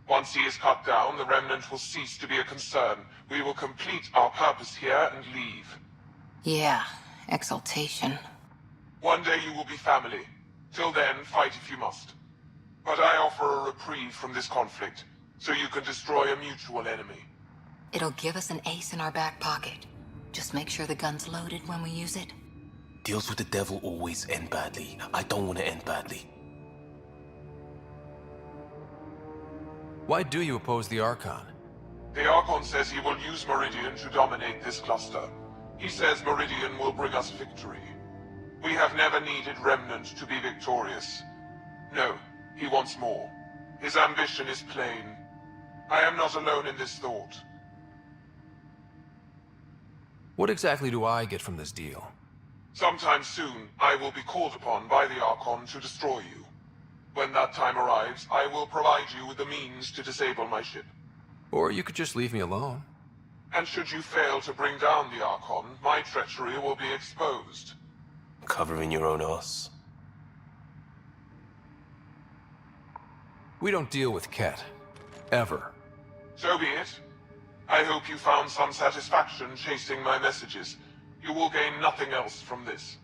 Once he is cut down, the Remnant will cease to be a concern. We will complete our purpose here and leave. Yeah, exaltation. One day you will be family. Till then, fight if you must. But I offer a reprieve from this conflict, so you can destroy a mutual enemy. It'll give us an ace in our back pocket. Just make sure the gun's loaded when we use it. Deals with the devil always end badly. I don't want to end badly. Why do you oppose the Archon? The Archon says he will use Meridian to dominate this cluster. He says Meridian will bring us victory. We have never needed Remnant to be victorious. No, he wants more. His ambition is plain. I am not alone in this thought. What exactly do I get from this deal? Sometime soon, I will be called upon by the Archon to destroy you. When that time arrives, I will provide you with the means to disable my ship. Or you could just leave me alone. And should you fail to bring down the Archon, my treachery will be exposed. Covering your own ass. We don't deal with Ket. Ever. So be it. I hope you found some satisfaction chasing my messages. You will gain nothing else from this.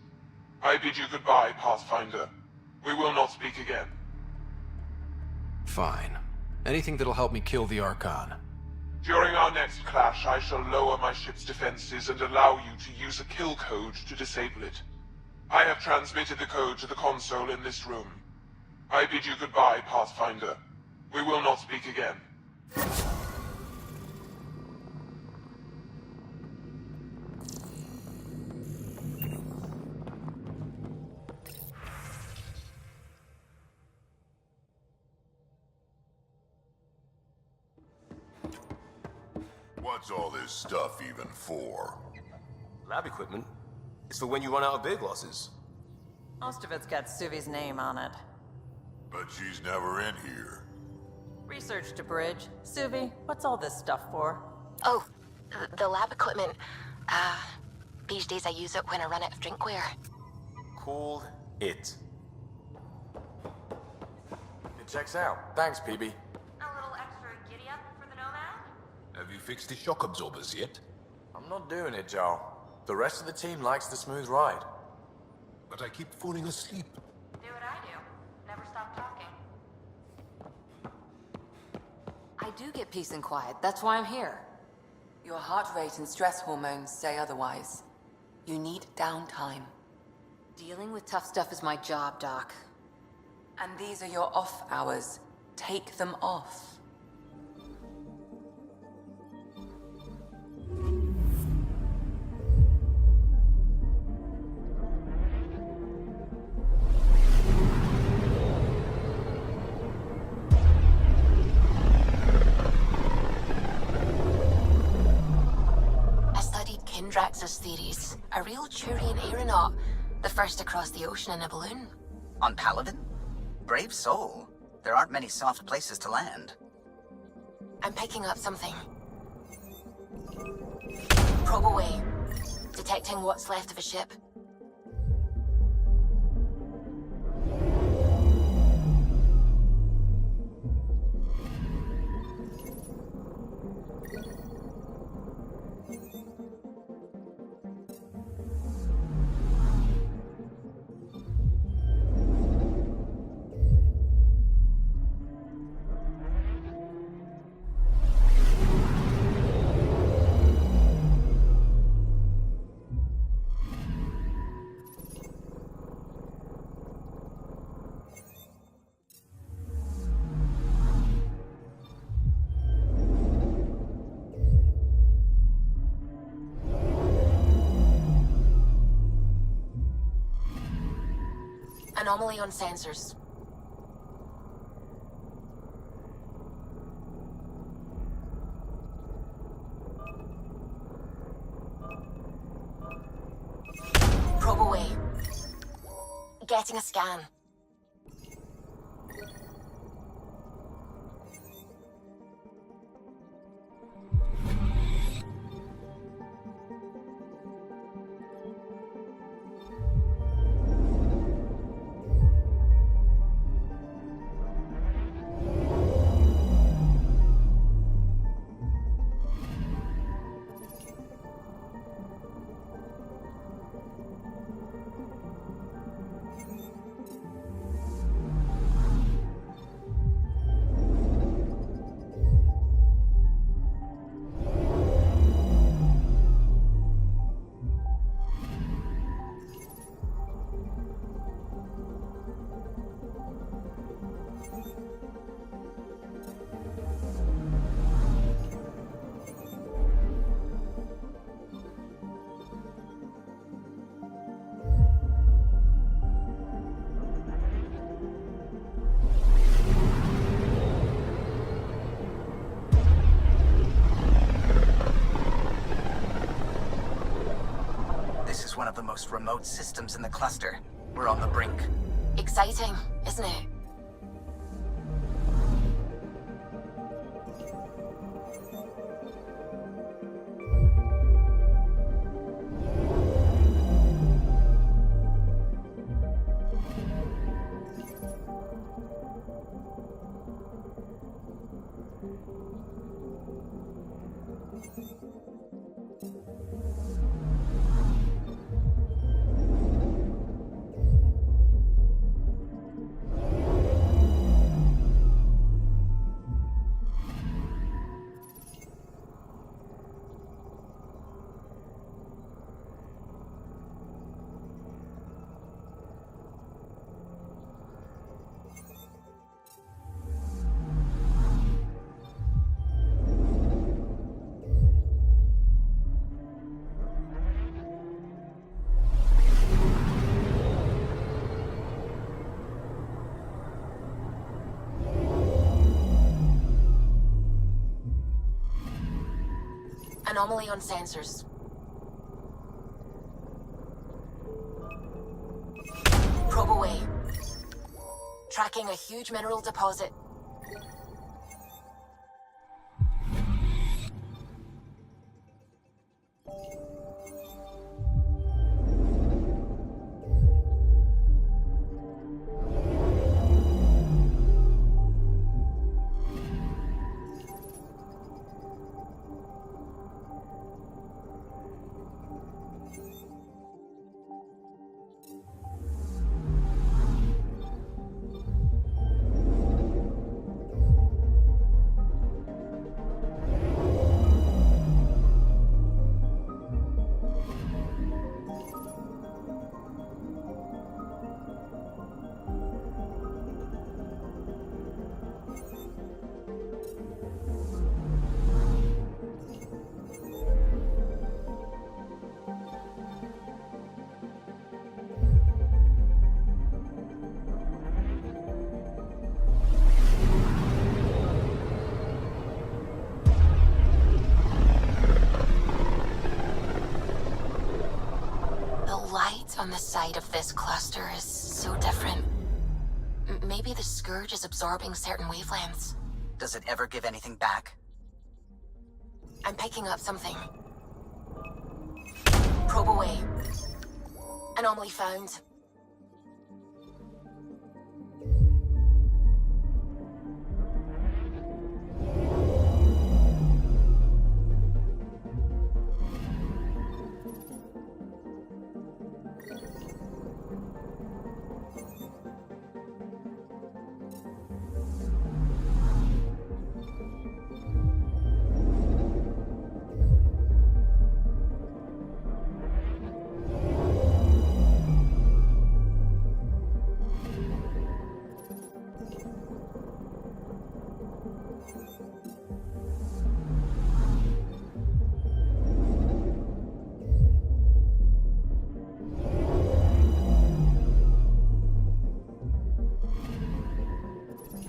I bid you goodbye, Pathfinder. We will not speak again. Fine. Anything that'll help me kill the Archon. During our next clash, I shall lower my ship's defenses and allow you to use a kill code to disable it. I have transmitted the code to the console in this room. I bid you goodbye, Pathfinder. We will not speak again. What's all this stuff even for? Lab equipment? It's for when you run out of beer glasses. Most of it's got Suvi's name on it. But she's never in here. Research to bridge. Suvi, what's all this stuff for? Oh, the lab equipment. These days I use it when I run out of drinkware. Call it. It checks out. Thanks, PB. A little extra giddy-up for the Nomad? Have you fixed the shock absorbers yet? I'm not doing it, Joel. The rest of the team likes the smooth ride. But I keep falling asleep. Do what I do. Never stop talking. I do get peace and quiet. That's why I'm here. Your heart rate and stress hormones say otherwise. You need downtime. Dealing with tough stuff is my job, Doc. And these are your off hours. Take them off. Drax's theories. A real Turian aeronaut. The first to cross the ocean in a balloon. On Paladin? Brave soul. There aren't many soft places to land. I'm picking up something. Probe away. Detecting what's left of a ship. Anomaly on sensors. Probe away. Getting a scan. One of the most remote systems in the cluster. We're on the brink. Exciting, isn't it? Anomaly on sensors. Probe away. Tracking a huge mineral deposit. on the side of this cluster is so different. Maybe the Scourge is absorbing certain wavelengths. Does it ever give anything back? I'm picking up something. Probe away. Anomaly found.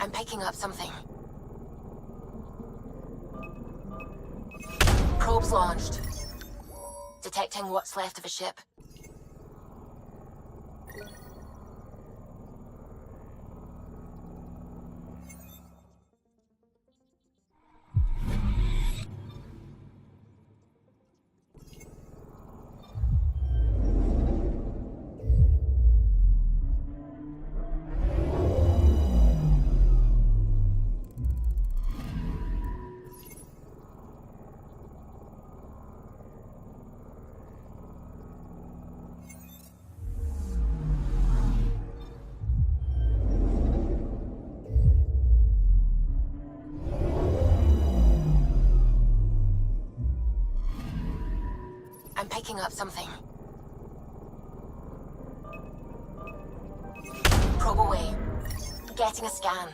I'm picking up something. Probes launched. Detecting what's left of a ship. I'm picking up something. Probe away. Getting a scan.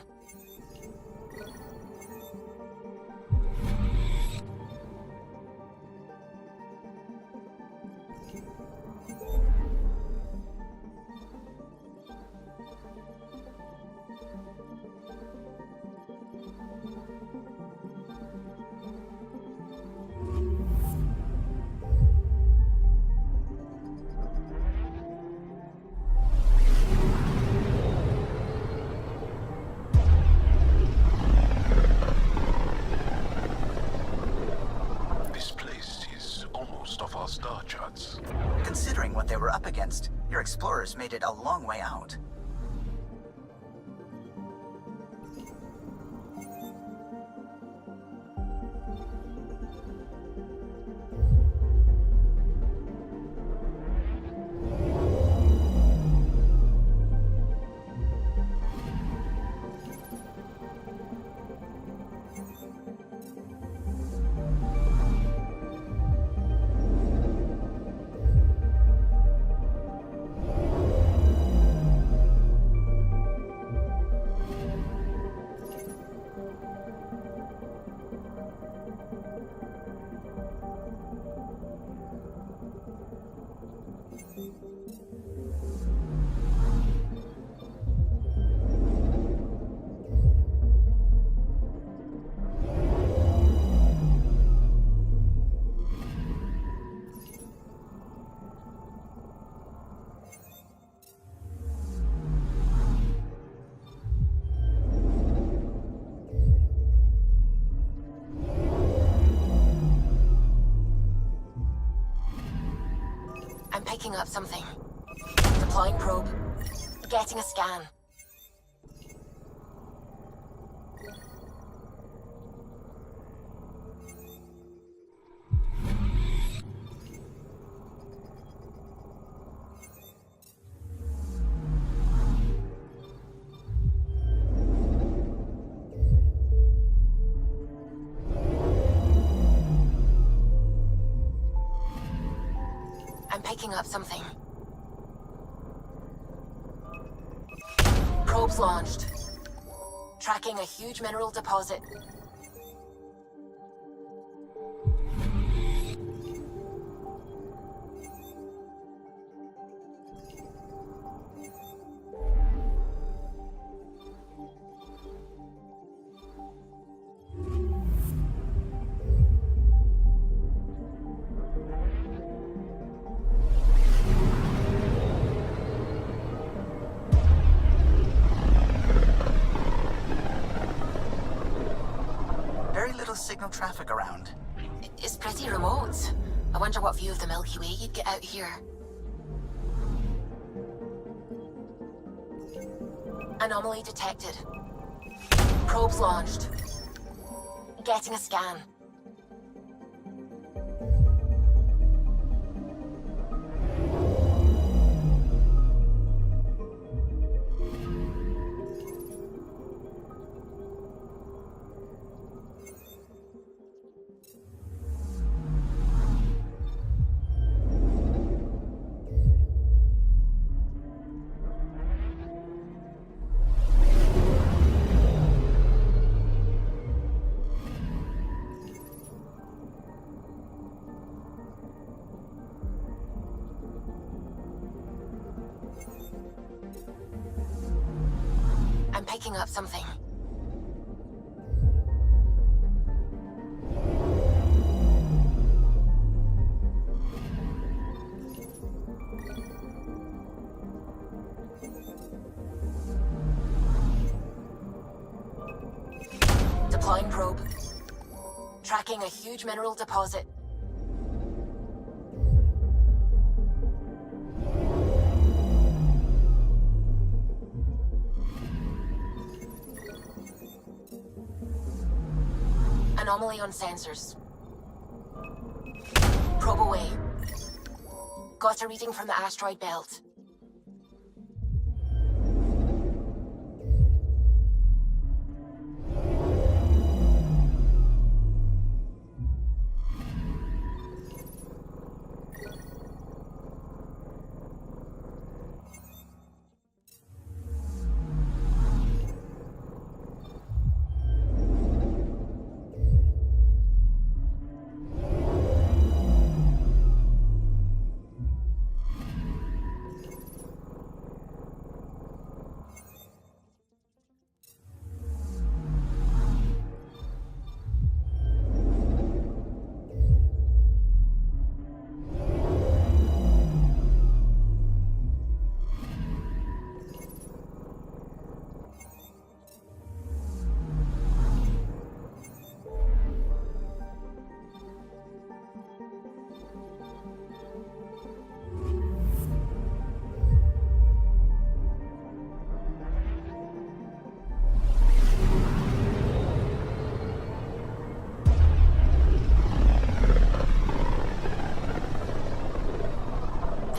Considering what they were up against, your explorers made it a long way out. I'm picking up something. Deploying probe. Getting a scan. I'm picking up something. Probes launched. Tracking a huge mineral deposit. no traffic around. It's pretty remote. I wonder what view of the Milky Way you'd get out here. Anomaly detected. Probes launched. Getting a scan. Picking up something. Deploying probe. Tracking a huge mineral deposit. Anomaly on sensors. Probe away. Got a reading from the asteroid belt.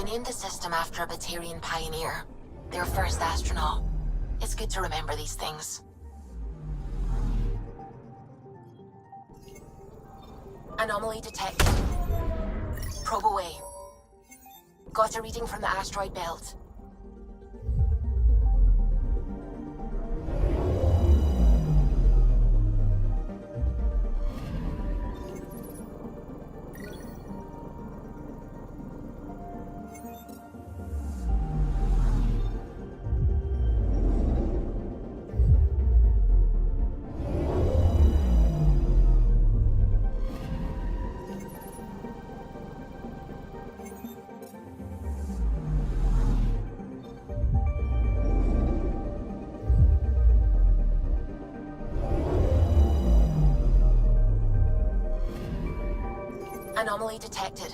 Named the system after a Batarian pioneer, their first astronaut. It's good to remember these things. Anomaly detected. Probe away. Got a reading from the asteroid belt. Anomaly detected.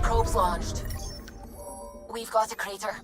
Probes launched. We've got a crater.